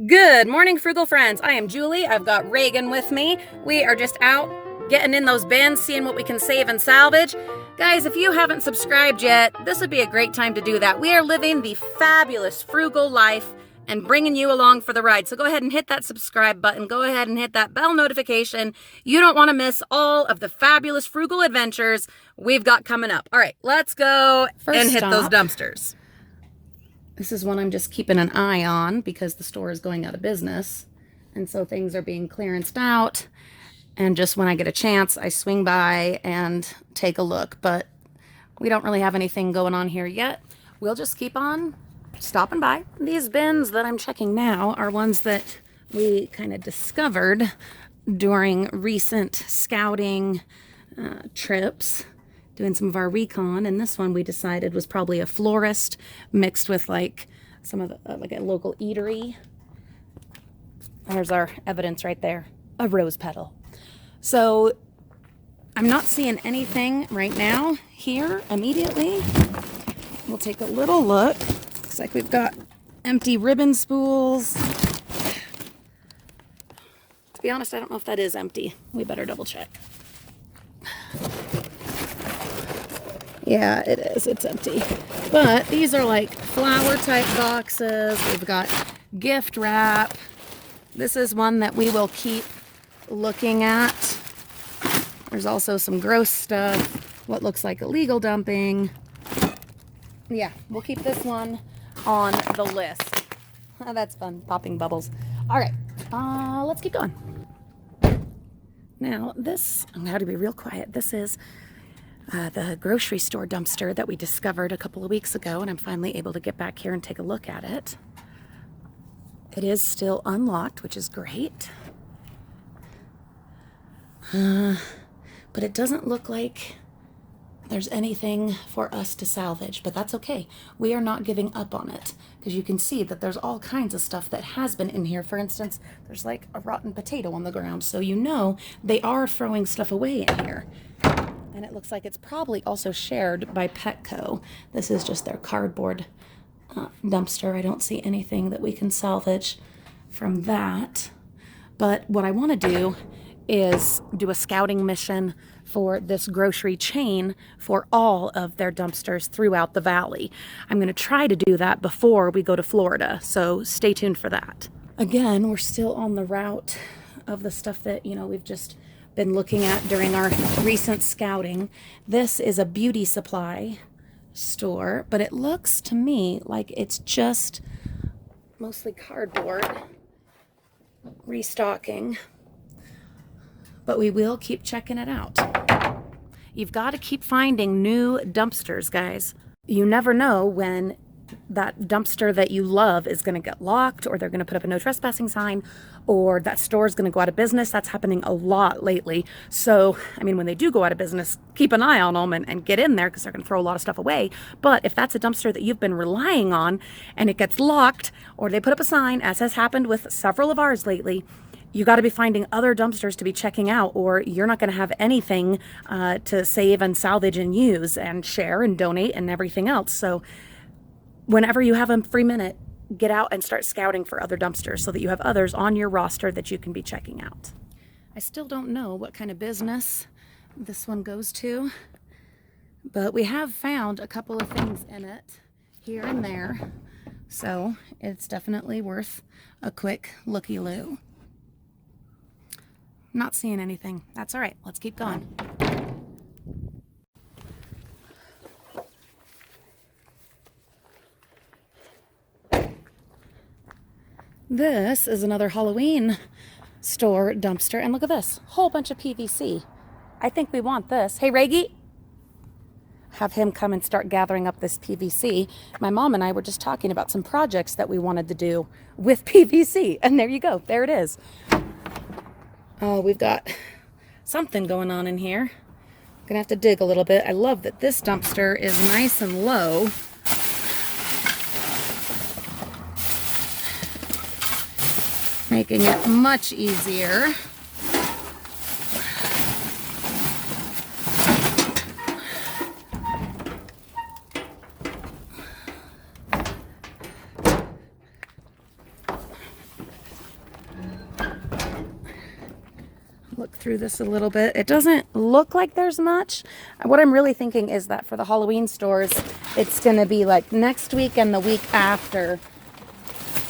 Good morning, Frugal friends. I am Julie. I've got Reagan with me. We are just out getting in those bins, seeing what we can save and salvage. Guys, if you haven't subscribed yet, this would be a great time to do that. We are living the fabulous frugal life and bringing you along for the ride. So go ahead and hit that subscribe button. Go ahead and hit that bell notification. You don't want to miss all of the fabulous frugal adventures we've got coming up. All right, let's go and hit those dumpsters. This is one I'm just keeping an eye on because the store is going out of business. And so things are being clearanced out. And just when I get a chance, I swing by and take a look. But we don't really have anything going on here yet. We'll just keep on stopping by. These bins that I'm checking now are ones that we kind of discovered during recent scouting trips, doing some of our recon. And this one we decided was probably a florist mixed with like some of the, like a local eatery. There's our evidence right there, a rose petal. So I'm not seeing anything right now here immediately. We'll take a little look. Looks like we've got empty ribbon spools. To be honest, I don't know if that is empty. We better double check. Yeah, it is. It's empty. But these are like flower type boxes. We've got gift wrap. This is one that we will keep looking at. There's also some gross stuff. What looks like illegal dumping. Yeah, we'll keep this one on the list. Oh, that's fun. Popping bubbles. All right, let's keep going. Now this, I'm going to be real quiet. This is the grocery store dumpster that we discovered a couple of weeks ago, and I'm finally able to get back here and take a look at it. It is still unlocked, which is great. But it doesn't look like there's anything for us to salvage, but that's okay. We are not giving up on it because you can see that there's all kinds of stuff that has been in here. For instance, there's like a rotten potato on the ground, so you know they are throwing stuff away in here. And it looks like it's probably also shared by Petco. This is just their cardboard dumpster. I don't see anything that we can salvage from that. But what I want to do is do a scouting mission for this grocery chain for all of their dumpsters throughout the valley. I'm going to try to do that before we go to Florida, so stay tuned for that. Again, we're still on the route of the stuff that, you know, we've just been looking at during our recent scouting. This is a beauty supply store, but it looks to me like it's just mostly cardboard restocking. But we will keep checking it out. You've got to keep finding new dumpsters, guys. You never know when that dumpster that you love is going to get locked, or they're going to put up a no trespassing sign, or that store is going to go out of business. That's happening a lot lately. So, I mean, when they do go out of business, keep an eye on them and get in there because they're going to throw a lot of stuff away. But if that's a dumpster that you've been relying on and it gets locked, or they put up a sign, as has happened with several of ours lately, you got to be finding other dumpsters to be checking out, or you're not going to have anything to save and salvage and use and share and donate and everything else. So whenever you have a free minute, get out and start scouting for other dumpsters so that you have others on your roster that you can be checking out. I still don't know what kind of business this one goes to, but we have found a couple of things in it here and there. So it's definitely worth a quick looky-loo. Not seeing anything. That's all right. Let's keep going. This is another Halloween store dumpster. And look at this. Whole bunch of PVC. I think we want this. Hey, Reggie. Have him come and start gathering up this PVC. My mom and I were just talking about some projects that we wanted to do with PVC. And there you go. There it is. Oh, we've got something going on in here. I'm gonna have to dig a little bit. I love that this dumpster is nice and low. Making it much easier. through this a little bit. It doesn't look like there's much. What I'm really thinking is that for the Halloween stores, it's going to be like next week and the week after.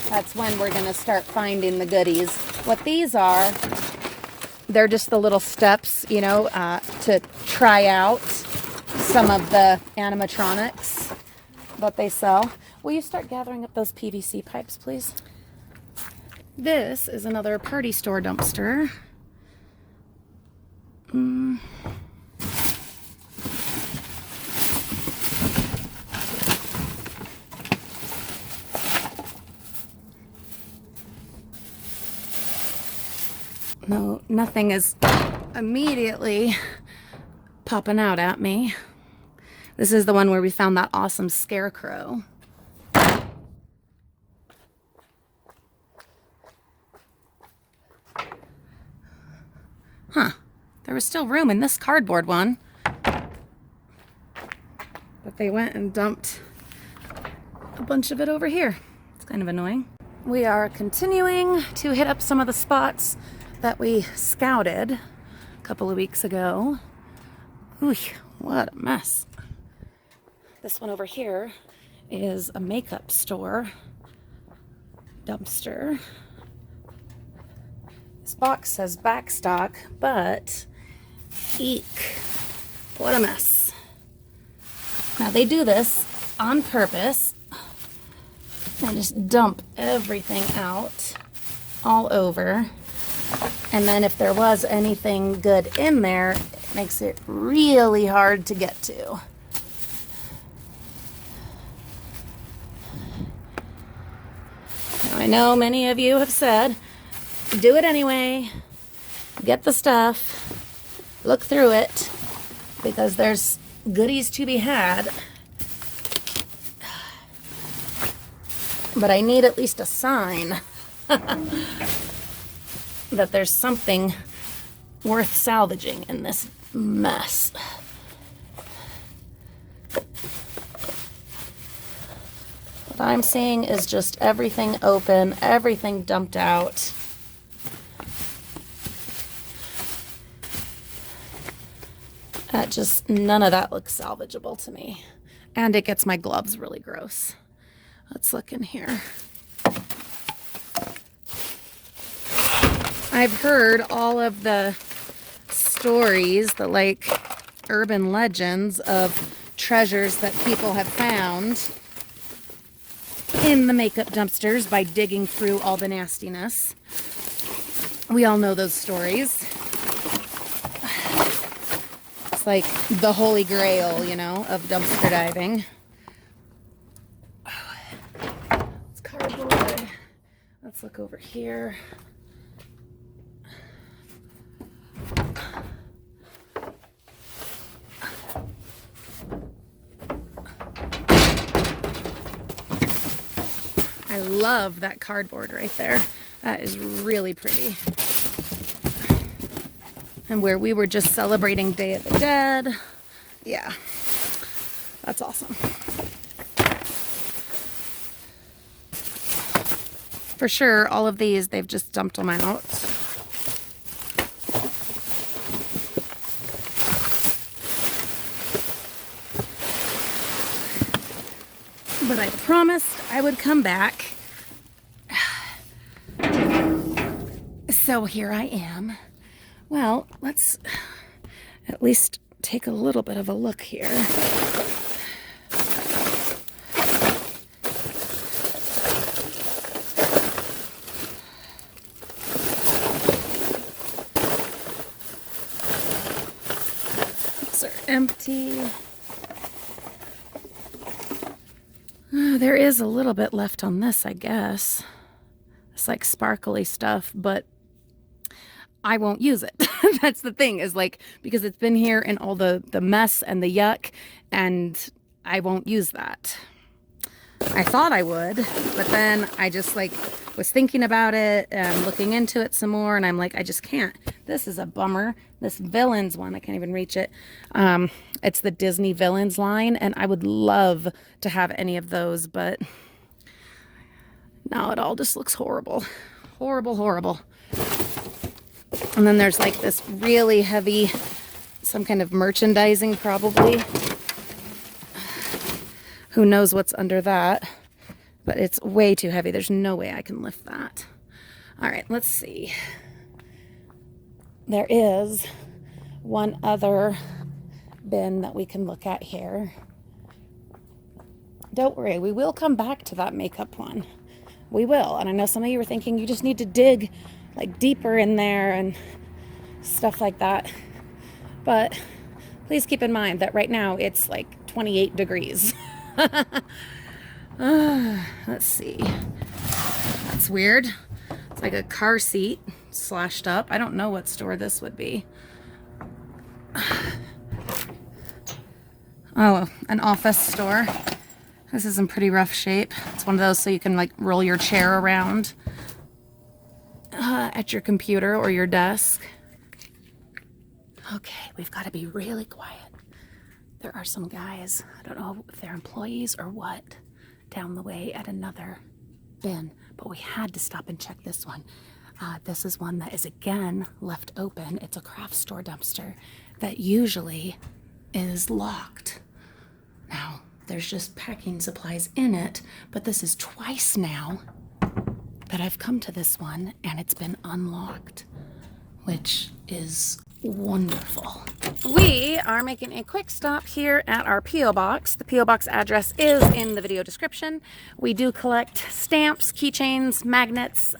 That's when we're going to start finding the goodies. What these are, they're just the little steps, you know, to try out some of the animatronics that they sell. Will you start gathering up those PVC pipes, please? This is another party store dumpster. No, nothing is immediately popping out at me. This is the one where we found that awesome scarecrow. Huh. There was still room in this cardboard one. But they went and dumped a bunch of it over here. It's kind of annoying. We are continuing to hit up some of the spots that we scouted a couple of weeks ago. Ooh, what a mess. This one over here is a makeup store dumpster. This box says backstock, but eek, what a mess. Now they do this on purpose and just dump everything out all over. And then if there was anything good in there, it makes it really hard to get to. Now, I know many of you have said, do it anyway, get the stuff, look through it, because there's goodies to be had. But I need at least a sign that there's something worth salvaging in this mess. What I'm seeing is just everything open, everything dumped out. None of that looks salvageable to me. And it gets my gloves really gross. Let's look in here. I've heard all of the stories, the like urban legends of treasures that people have found in the makeup dumpsters by digging through all the nastiness. We all know those stories. It's like the holy grail, you know, of dumpster diving. It's cardboard. Let's look over here. I love that cardboard right there. That is really pretty. And where we were just celebrating Day of the Dead. Yeah, that's awesome. For sure, all of these, they've just dumped them out. But I promised I would come back. So here I am. Well, let's at least take a little bit of a look here. These are empty. There is a little bit left on this, I guess. It's like sparkly stuff, but I won't use it. That's the thing, is like, because it's been here in all the mess and the yuck, and I won't use that. I thought I would, but then I just like was thinking about it and looking into it some more, and I'm like, I just can't. This is a bummer. This Villains one, I can't even reach it. It's the Disney Villains line, and I would love to have any of those, but now it all just looks horrible. Horrible, horrible. And then there's like this really heavy, some kind of merchandising probably. Who knows what's under that, but it's way too heavy. There's no way I can lift that. All right, let's see. There is one other bin that we can look at here. Don't worry, we will come back to that makeup one. We will. And I know some of you were thinking you just need to dig like deeper in there and stuff like that. But please keep in mind that right now it's like 28 degrees. Let's see. That's weird. It's like a car seat slashed up. I don't know what store this would be. Oh, an office store. This is in pretty rough shape. It's one of those so you can like roll your chair around at your computer or your desk. Okay, we've got to be really quiet. There are some guys, I don't know if they're employees or what, down the way at another bin, but we had to stop and check this one. This is one that is again left open. It's a craft store dumpster that usually is locked. Now, there's just packing supplies in it, but this is twice now that I've come to this one and it's been unlocked, which is wonderful. We are making a quick stop here at our P.O. Box. The P.O. Box address is in the video description. We do collect stamps, keychains, magnets,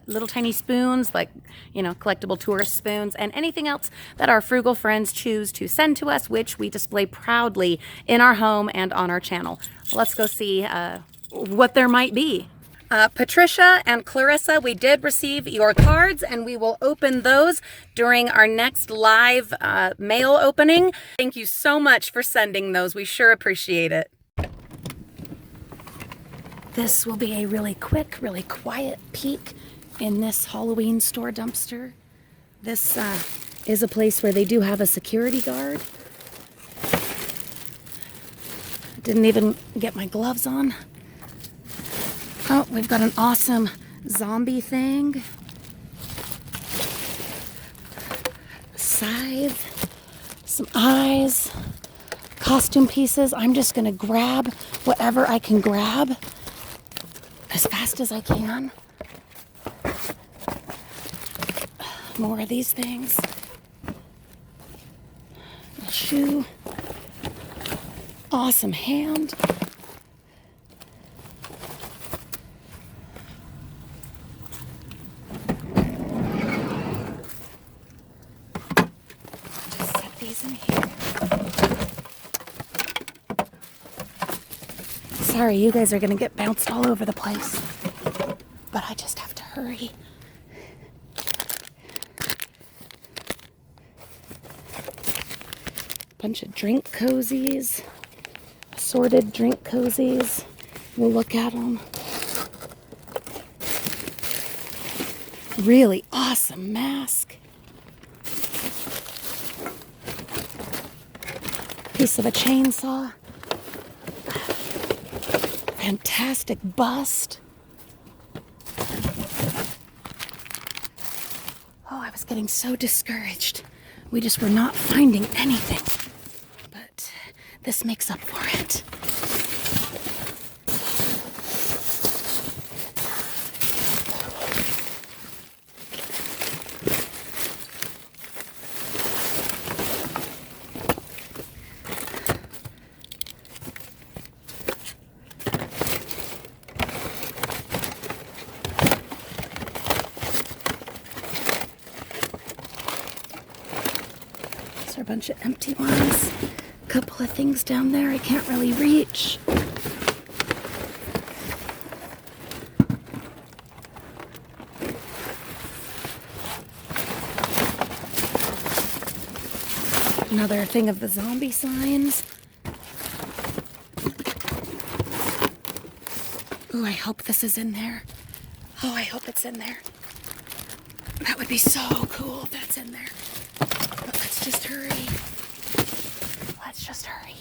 little tiny spoons, like, you know, collectible tourist spoons, and anything else that our frugal friends choose to send to us, which we display proudly in our home and on our channel. Let's go see what there might be. Patricia and Clarissa, we did receive your cards and we will open those during our next live mail opening. Thank you so much for sending those. We sure appreciate it. This will be a really quick, really quiet peek in this Halloween store dumpster. This is a place where they do have a security guard. Didn't even get my gloves on. Oh, we've got an awesome zombie thing. Scythe, some eyes, costume pieces. I'm just gonna grab whatever I can grab as fast as I can. More of these things. A shoe. Awesome hand. In here. Sorry, you guys are gonna get bounced all over the place, but I just have to hurry. Bunch of drink cozies, assorted drink cozies. We'll look at them. Really awesome mask. Piece of a chainsaw. Fantastic bust. Oh, I was getting so discouraged. We just were not finding anything. But this makes up for it. A bunch of empty ones. A couple of things down there I can't really reach. Another thing of the zombie signs. Ooh, I hope this is in there. Oh, I hope it's in there. That would be so cool if that's in there. But let's just hurry. Let's just hurry.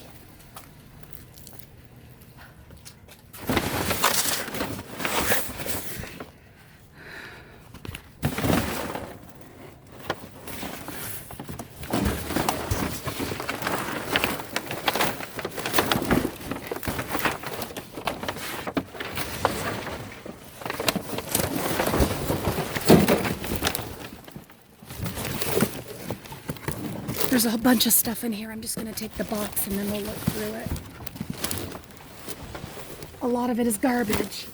There's a bunch of stuff in here. I'm just going to take the box and then we'll look through it. A lot of it is garbage.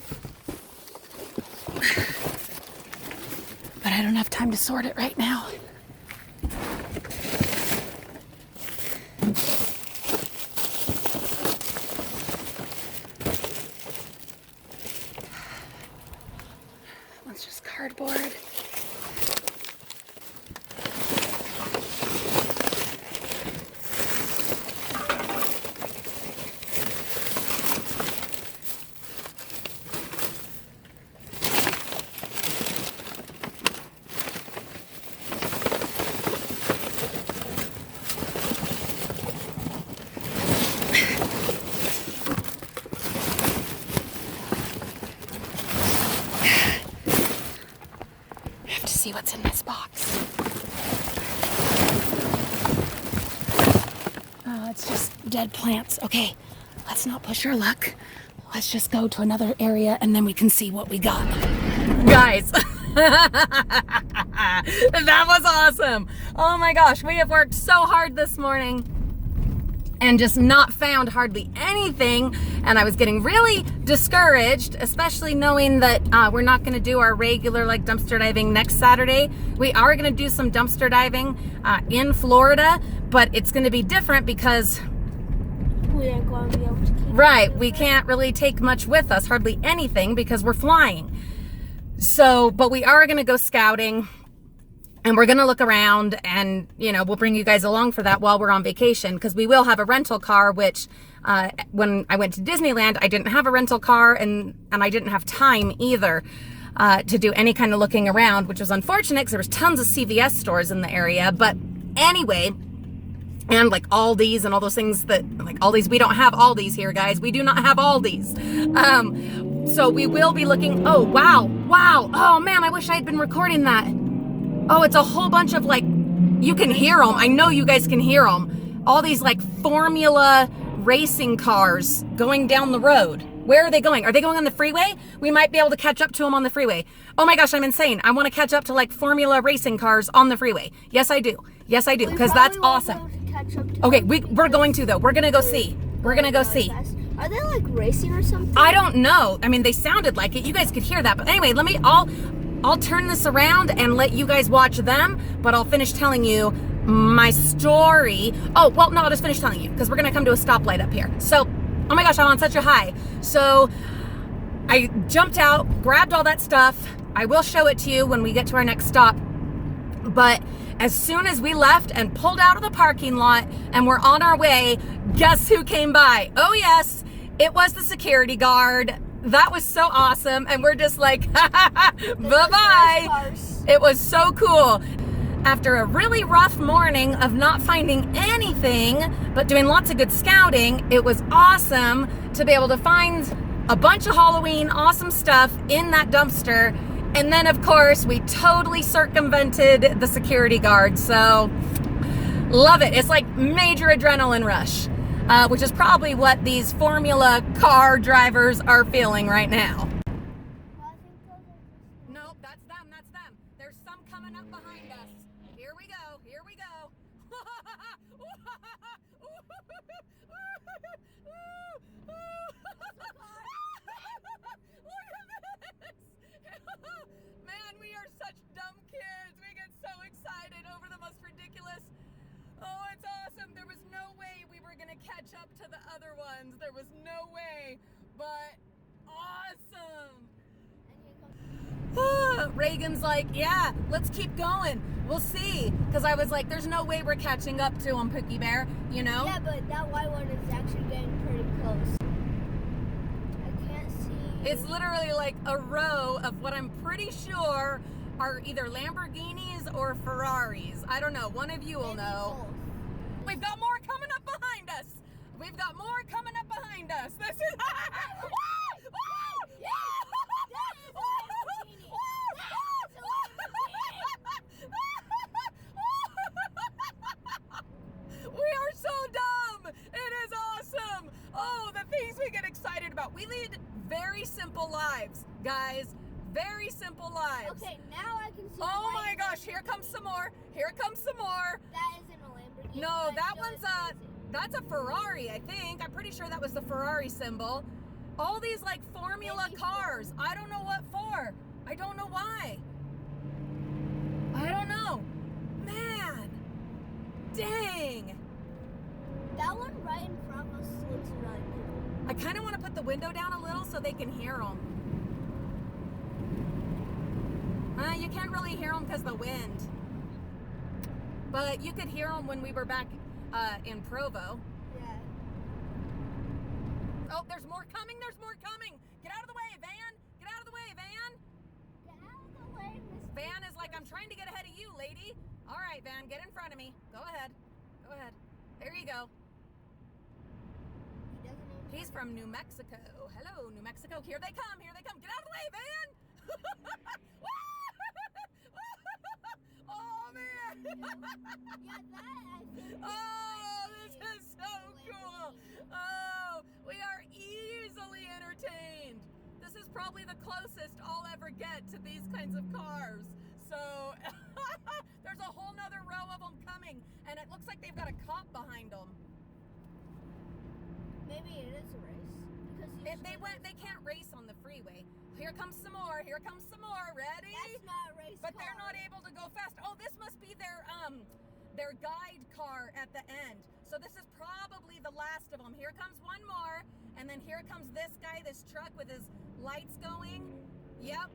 But I don't have time to sort it right now. That's just cardboard. See what's in this box. Oh, it's just dead plants. Okay, let's not push our luck. Let's just go to another area and then we can see what we got. Guys, that was awesome. Oh my gosh, we have worked so hard this morning and just not found hardly anything. And I was getting really discouraged, especially knowing that we're not gonna do our regular like dumpster diving next Saturday. We are gonna do some dumpster diving in Florida, but it's gonna be different because we aren't going to be able to keep right, we can't really take much with us, hardly anything, because we're flying. So, but we are gonna go scouting. And we're going to look around and, you know, we'll bring you guys along for that while we're on vacation, because we will have a rental car, which when I went to Disneyland, I didn't have a rental car and I didn't have time either to do any kind of looking around, which was unfortunate because there was tons of CVS stores in the area. But anyway, and like Aldi's and all those things that, like Aldi's, we don't have Aldi's here, guys. We do not have Aldi's. So we will be looking, oh, wow. Oh man, I wish I had been recording that. Oh, it's a whole bunch of like, you can hear them. I know you guys can hear them. All these like Formula racing cars going down the road. Where are they going? Are they going on the freeway? We might be able to catch up to them on the freeway. Oh my gosh, I'm insane. I want to catch up to like Formula racing cars on the freeway. Yes, I do. Yes, I do. Because that's awesome. Okay, we're going to though. We're going to go see. We're going to go see. Are they like racing or something? I don't know. I mean, they sounded like it. You guys could hear that. But anyway, I'll turn this around and let you guys watch them, but I'll finish telling you my story. Oh, well, no, I'll just finish telling you because we're going to come to a stoplight up here. So, oh my gosh, I'm on such a high. So I jumped out, grabbed all that stuff. I will show it to you when we get to our next stop. But as soon as we left and pulled out of the parking lot and we're on our way, guess who came by? Oh yes, it was the security guard. That was so awesome. And we're just like, bye-bye. It was so cool. After a really rough morning of not finding anything, but doing lots of good scouting, it was awesome to be able to find a bunch of Halloween awesome stuff in that dumpster. And then of course, we totally circumvented the security guard. So love it. It's like major adrenaline rush. Which is probably what these Formula car drivers are feeling right now. Nope, that's them. There's some coming up behind us. Here we go. Man, we are such dumb kids. We get so excited over the most ridiculous. Oh, it's awesome. There was no way we were going to catch up to the other ones. There was no way, but awesome. Reagan's like, yeah, let's keep going. We'll see. Because I was like, there's no way we're catching up to him, Pookie Bear, you know? Yeah, but that white one is actually getting pretty close. I can't see. It's literally like a row of what I'm pretty sure are either Lamborghinis or Ferraris. I don't know. One of you will know. We've got more coming up behind us. This is... We are so dumb. It is awesome. Oh, the things we get excited about. We lead very simple lives, guys. Very simple lives. Okay, now I can see. Oh my gosh, here comes some more. That isn't a Lamborghini. No, that one's that's a Ferrari, I think. I'm pretty sure that was the Ferrari symbol. All these like formula cars. I don't know what for. I don't know why. I don't know. Man. Dang. That one right in front of us looks really cool. I kind of want to put the window down a little so they can hear them. You can't really hear them because of the wind. But you could hear them when we were back in Provo. Yeah. Oh, there's more coming. There's more coming. Get out of the way, Van. Get out of the way, Van. Get out of the way, Miss. Van is like, I'm trying to get ahead of you, lady. All right, Van, get in front of me. Go ahead. Go ahead. There you go. He doesn't even. He's from New Mexico. Hello, New Mexico. Here they come. Here they come. Get out of the way, Van. Oh, man. Yeah, that I think. Oh, this is so cool. Oh, we are easily entertained. This is probably the closest I'll ever get to these kinds of cars. So there's a whole nother row of them coming, and it looks like they've got a cop behind them. Maybe it is a race. Because They can't race on the freeway. Here comes some more. Here comes some more. Ready? that's not a race But car. they're not able to go fast. Oh, this must be their guide car at the end. So this is probably the last of them. Here comes one more, and then here comes this guy, this truck with his lights going. Yep,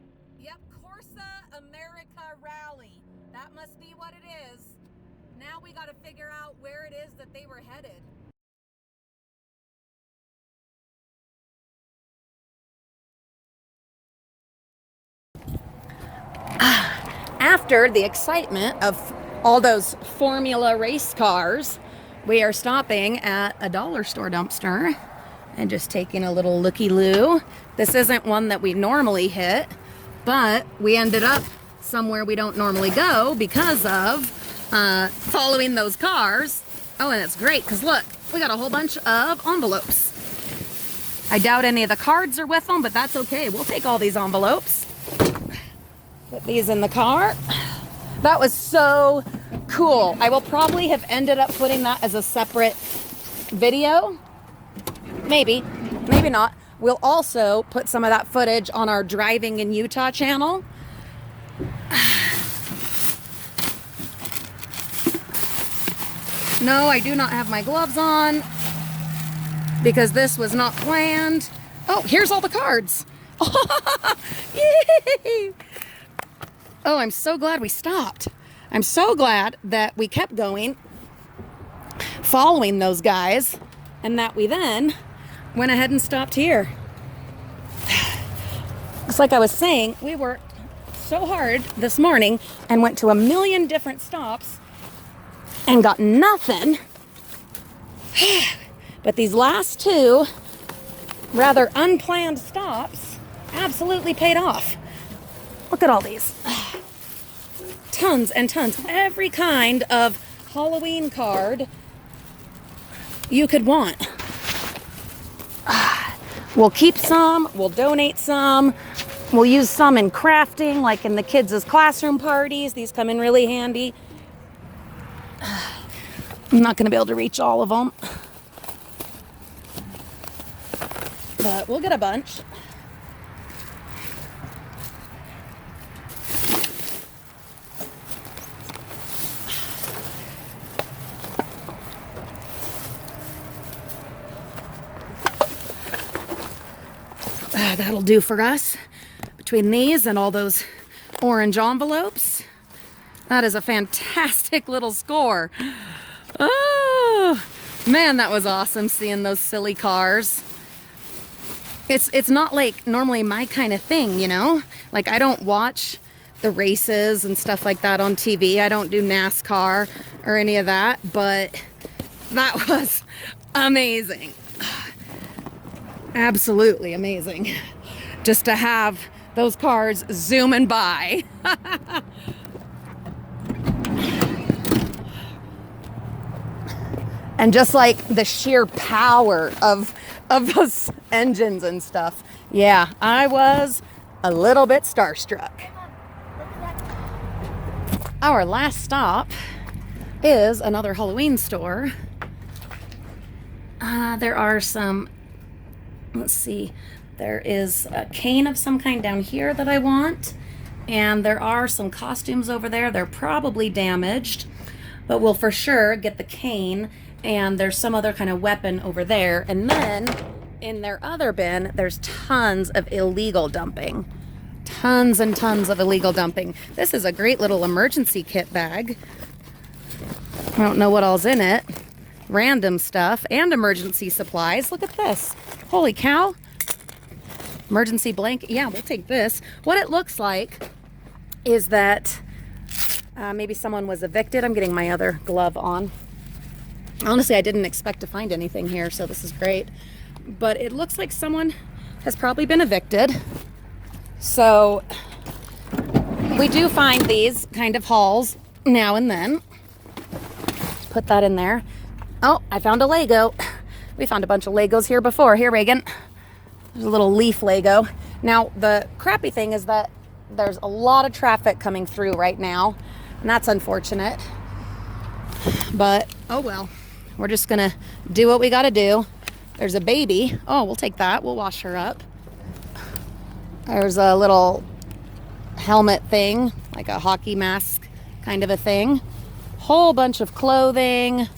Corsa America Rally. That must be what it is. Now we got to figure out where it is that they were headed. After the excitement of all those formula race cars, we are stopping at a dollar store dumpster and just taking a little looky-loo. This isn't one that we normally hit, but we ended up somewhere we don't normally go because of following those cars. Oh, and it's great because look, we got a whole bunch of envelopes. I doubt any of the cards are with them, but that's okay. We'll take all these envelopes. Put these in the car. That was so cool. I will probably have ended up putting that as a separate video. Maybe not. We'll also put some of that footage on our Driving in Utah channel. No, I do not have my gloves on because this was not planned. Oh, here's all the cards. Yay! Oh, I'm so glad we stopped. I'm so glad that we kept going, following those guys, and that we then went ahead and stopped here. It's like I was saying, we worked so hard this morning and went to a million different stops and got nothing. But these last two rather unplanned stops absolutely paid off. Look at all these. Tons and tons. Every kind of Halloween card you could want. We'll keep some. We'll donate some. We'll use some in crafting, like in the kids' classroom parties. These come in really handy. I'm not going to be able to reach all of them. But we'll get a bunch. That'll do for us. Between these and all those orange envelopes, that is a fantastic little score. Oh, man, that was awesome seeing those silly cars. It's not like normally my kind of thing, you know? Like, I don't watch the races and stuff like that on TV. I don't do NASCAR or any of that, but that was amazing. Absolutely amazing. Just to have those cars zooming by. And just like the sheer power of those engines and stuff. Yeah, I was a little bit starstruck. Our last stop is another Halloween store. There are some, let's see, there is a cane of some kind down here that I want. And there are some costumes over there. They're probably damaged, but we'll for sure get the cane. And there's some other kind of weapon over there. And then in their other bin, there's tons of illegal dumping. Tons and tons of illegal dumping. This is a great little emergency kit bag. I don't know what all's in it. Random stuff and emergency supplies. Look at this. Holy cow. Emergency blanket. Yeah, we'll take this. What it looks like is that maybe someone was evicted. I'm getting my other glove on. Honestly, I didn't expect to find anything here, so this is great. But it looks like someone has probably been evicted. So we do find these kind of hauls now and then. Put that in there. Oh, I found a Lego. We found a bunch of Legos here before. Here, Reagan. There's a little leaf Lego. Now, the crappy thing is that there's a lot of traffic coming through right now, and that's unfortunate. But, oh well. We're just gonna do what we gotta do. There's a baby. Oh, we'll take that. We'll wash her up. There's a little helmet thing, like a hockey mask kind of a thing. Whole bunch of clothing.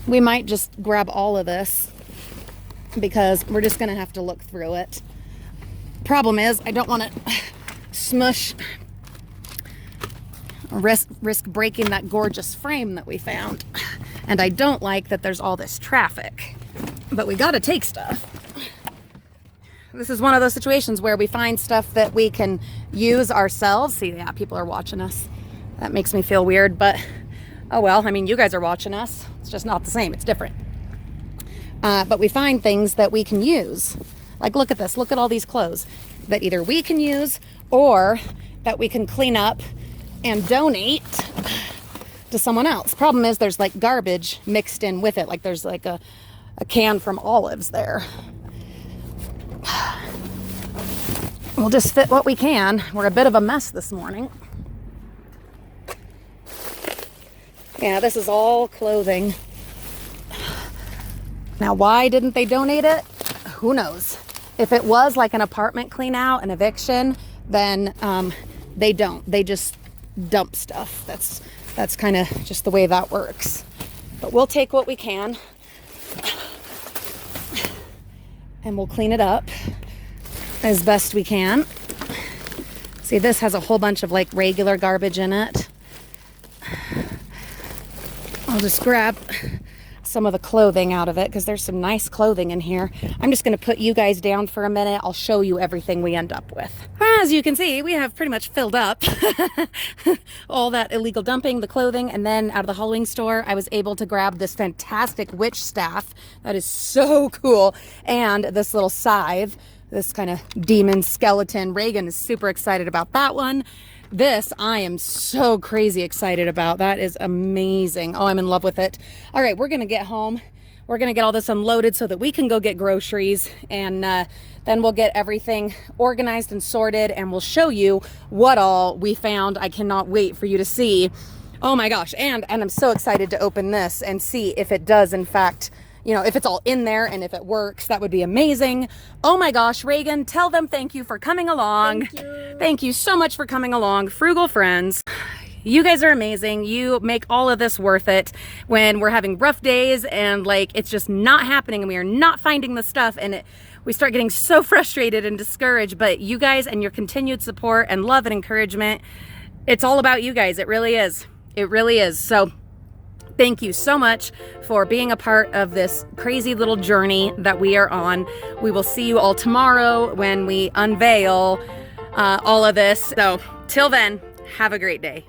We might just grab all of this because we're just gonna have to look through it. Problem is, I don't want to smush or risk breaking that gorgeous frame that we found. And I don't like that there's all this traffic, but we gotta take stuff. This is one of those situations where we find stuff that we can use ourselves. See, yeah, people are watching us. That makes me feel weird, but oh well. I mean, you guys are watching us. It's just not the same. It's different. But we find things that we can use. Like, look at this. Look at all these clothes that either we can use or that we can clean up and donate to someone else. Problem is there's like garbage mixed in with it. Like there's like a can from Olives there. We'll just fit what we can. We're a bit of a mess this morning. Yeah, this is all clothing. Now, why didn't they donate it? Who knows? If it was like an apartment clean out, an eviction, then they don't. They just dump stuff. That's kind of just the way that works. But we'll take what we can and we'll clean it up as best we can. See, this has a whole bunch of like regular garbage in it. I'll just grab some of the clothing out of it because there's some nice clothing in here. I'm just going to put you guys down for a minute. I'll show you everything we end up with. As you can see, we have pretty much filled up all that illegal dumping, the clothing, and then out of the Halloween store, I was able to grab this fantastic witch staff that is so cool, and this little scythe, this kind of demon skeleton. Reagan is super excited about that one. This, I am so crazy excited about. That is amazing. Oh, I'm in love with it. All right, we're going to get home. We're going to get all this unloaded so that we can go get groceries, and then we'll get everything organized and sorted, and we'll show you what all we found. I cannot wait for you to see. Oh my gosh. And I'm so excited to open this and see if it does, in fact, you know, if it's all in there and if it works. That would be amazing. Oh my gosh, Reagan, tell them thank you for coming along. Thank you. Thank you so much for coming along. Frugal friends, you guys are amazing. You make all of this worth it when we're having rough days and like it's just not happening and we are not finding the stuff, and we start getting so frustrated and discouraged. But you guys and your continued support and love and encouragement, it's all about you guys. It really is. It really is. So thank you so much for being a part of this crazy little journey that we are on. We will see you all tomorrow when we unveil all of this. So till then, have a great day.